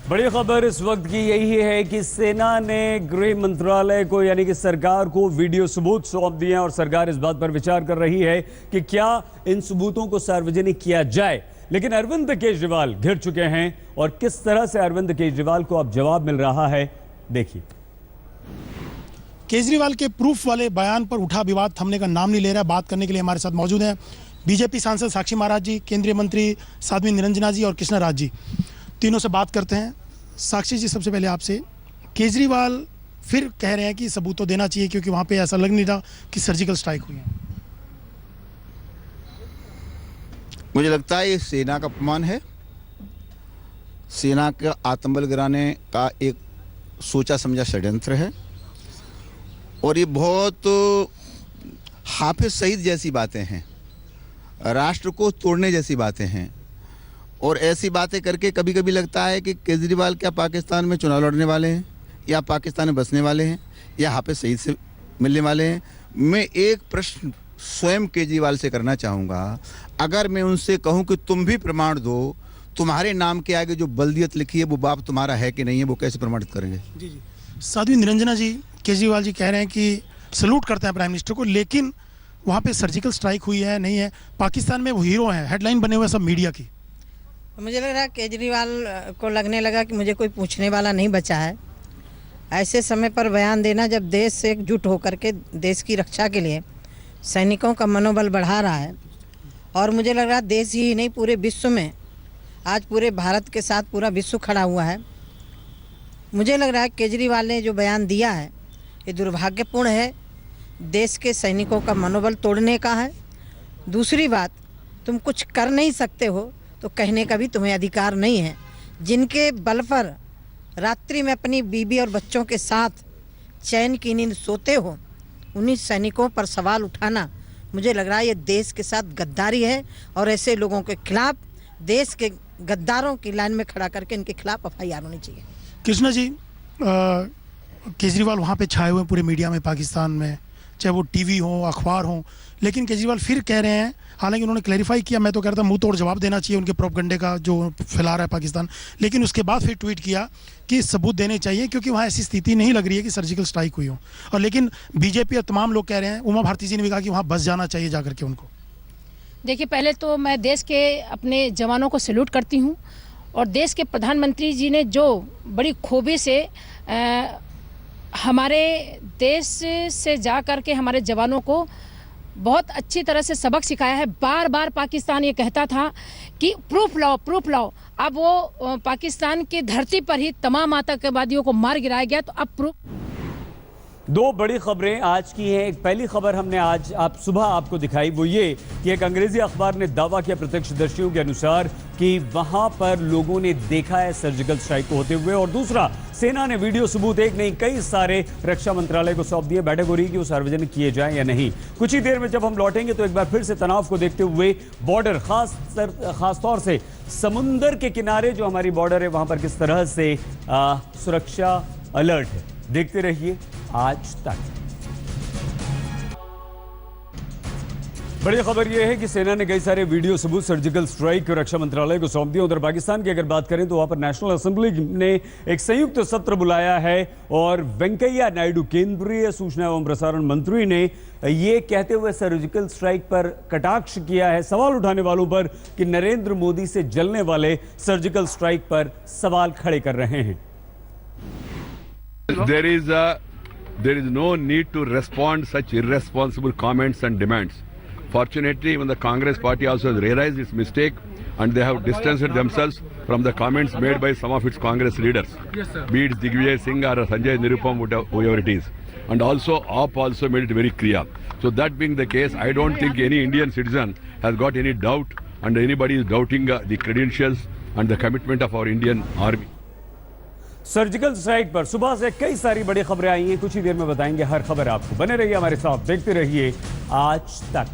बड़ी खबर इस वक्त की यही है कि सेना ने गृह मंत्रालय को यानी कि सरकार को वीडियो सबूत सौंप दिए हैं और सरकार इस बात पर विचार कर रही है कि क्या इन सबूतों को सार्वजनिक किया जाए। लेकिन अरविंद केजरीवाल घिर चुके हैं और किस तरह से अरविंद केजरीवाल को अब जवाब मिल रहा है, देखिए। केजरीवाल के प्रूफ वाले बयान पर उठा विवाद थमने का नाम नहीं ले रहा। बात करने के लिए हमारे साथ मौजूद हैं बीजेपी सांसद साक्षी महाराज जी, केंद्रीय मंत्री साध्वी निरंजना जी और कृष्णा राज जी। तीनों से बात करते हैं। साक्षी जी, सबसे पहले आपसे, केजरीवाल फिर कह रहे हैं कि सबूत तो देना चाहिए क्योंकि वहां पे ऐसा लग नहीं रहा कि सर्जिकल स्ट्राइक हुई है। मुझे लगता है ये सेना का अपमान है, सेना का आत्मबल गिराने का एक सोचा समझा षड्यंत्र है और ये बहुत हाफिज सईद जैसी बातें हैं, राष्ट्र को तोड़ने जैसी बातें हैं। और ऐसी बातें करके कभी कभी लगता है कि केजरीवाल क्या पाकिस्तान में चुनाव लड़ने वाले हैं या पाकिस्तान में बसने वाले हैं या हाफिज सईद से मिलने वाले हैं। मैं एक प्रश्न स्वयं केजरीवाल से करना चाहूँगा, अगर मैं उनसे कहूँ कि तुम भी प्रमाण दो, तुम्हारे नाम के आगे जो बल्दियत लिखी है वो बाप तुम्हारा है कि नहीं है, वो कैसे प्रमाणित करेंगे? जी जी। साध्वी निरंजना जी, केजरीवाल जी कह रहे हैं कि सलूट करते हैं प्राइम मिनिस्टर को, लेकिन वहाँ पे सर्जिकल स्ट्राइक हुई है नहीं है, पाकिस्तान में वो हीरो हैं, हेडलाइन बने हुए सब मीडिया की। मुझे लग रहा है केजरीवाल को लगने लगा कि मुझे कोई पूछने वाला नहीं बचा है। ऐसे समय पर बयान देना जब देश से एकजुट होकर के देश की रक्षा के लिए सैनिकों का मनोबल बढ़ा रहा है, और मुझे लग रहा है देश ही नहीं पूरे विश्व में आज पूरे भारत के साथ पूरा विश्व खड़ा हुआ है। मुझे लग रहा है केजरीवाल ने जो बयान दिया है ये दुर्भाग्यपूर्ण है, देश के सैनिकों का मनोबल तोड़ने का है। दूसरी बात, तुम कुछ कर नहीं सकते हो तो कहने का भी तुम्हें अधिकार नहीं है। जिनके बल पर रात्रि में अपनी बीबी और बच्चों के साथ चैन की नींद सोते हो, उन्हीं सैनिकों पर सवाल उठाना मुझे लग रहा है ये देश के साथ गद्दारी है, और ऐसे लोगों के खिलाफ देश के गद्दारों की लाइन में खड़ा करके इनके खिलाफ FIR होनी चाहिए। कृष्णा जी, केजरीवाल वहाँ पे छाए हुए पूरे मीडिया में पाकिस्तान में, चाहे वो टीवी हो अखबार हो, लेकिन केजरीवाल फिर कह रहे हैं, हालांकि उन्होंने क्लैरिफाई किया, मैं तो कह रहा था मुंह तोड़ जवाब देना चाहिए उनके प्रोपगंडे का जो फैला रहा है पाकिस्तान, लेकिन उसके बाद फिर ट्वीट किया कि सबूत देने चाहिए क्योंकि वहाँ ऐसी स्थिति नहीं लग रही है कि सर्जिकल स्ट्राइक हुई हो। और लेकिन बीजेपी और तमाम लोग कह रहे हैं, उमा भारती जी ने भी कहा कि वहाँ बस जाना चाहिए जाकर के उनको। देखिए, पहले तो मैं देश के अपने जवानों को सैल्यूट करती हूँ, और देश के प्रधानमंत्री जी ने जो बड़ी खूबी से हमारे देश से जा कर के हमारे जवानों को बहुत अच्छी तरह से सबक सिखाया है। बार बार पाकिस्तान ये कहता था कि प्रूफ लाओ, प्रूफ लाओ। अब वो पाकिस्तान की धरती पर ही तमाम आतंकवादियों को मार गिराया गया, तो अब प्रूफ। दो बड़ी खबरें आज की हैं। एक पहली खबर हमने आज सुबह आपको दिखाई, वो ये कि एक अंग्रेजी अखबार ने दावा किया प्रत्यक्षदर्शियों के अनुसार कि वहां पर लोगों ने देखा है सर्जिकल स्ट्राइक को होते हुए, और दूसरा, सेना ने वीडियो सबूत एक नहीं कई सारे रक्षा मंत्रालय को सौंप दिए। बैठक हो रही कि वो सार्वजनिक किए जाएं या नहीं। कुछ ही देर में जब हम लौटेंगे तो एक बार फिर से तनाव को देखते हुए बॉर्डर, खास तौर से समुंदर के किनारे जो हमारी बॉर्डर है वहां पर किस तरह से सुरक्षा अलर्ट है, देखते रहिए आज तक। बड़ी खबर यह है कि सेना ने कई सारे वीडियो सबूत सर्जिकल स्ट्राइक रक्षा मंत्रालय को सौंप दिए। उधर पाकिस्तान की अगर बात करें तो वहां पर नेशनल असेंबली ने एक संयुक्त सत्र बुलाया है और वेंकैया नायडू, केंद्रीय सूचना एवं प्रसारण मंत्री, ने ये कहते हुए सर्जिकल स्ट्राइक पर कटाक्ष किया है सवाल उठाने वालों पर कि नरेंद्र मोदी से जलने वाले सर्जिकल स्ट्राइक पर सवाल खड़े कर रहे हैं। There is no need to respond such irresponsible comments and demands. Fortunately, even the Congress party also has realized its mistake and they have distanced themselves from the comments made by some of its Congress leaders. Yes, sir. Be it Digvijay Singh or Sanjay Nirupam, whoever it is. And also, AAP also made it very clear. So that being the case, I don't think any Indian citizen has got any doubt and anybody is doubting the credentials and the commitment of our Indian Army. Surgical strike पर सुबह से कई सारी बड़ी खबरें आई हैं, कुछ ही देर में बताएंगे हर खबर आपको। बने रहिए हमारे साथ, देखते रहिए आज तक।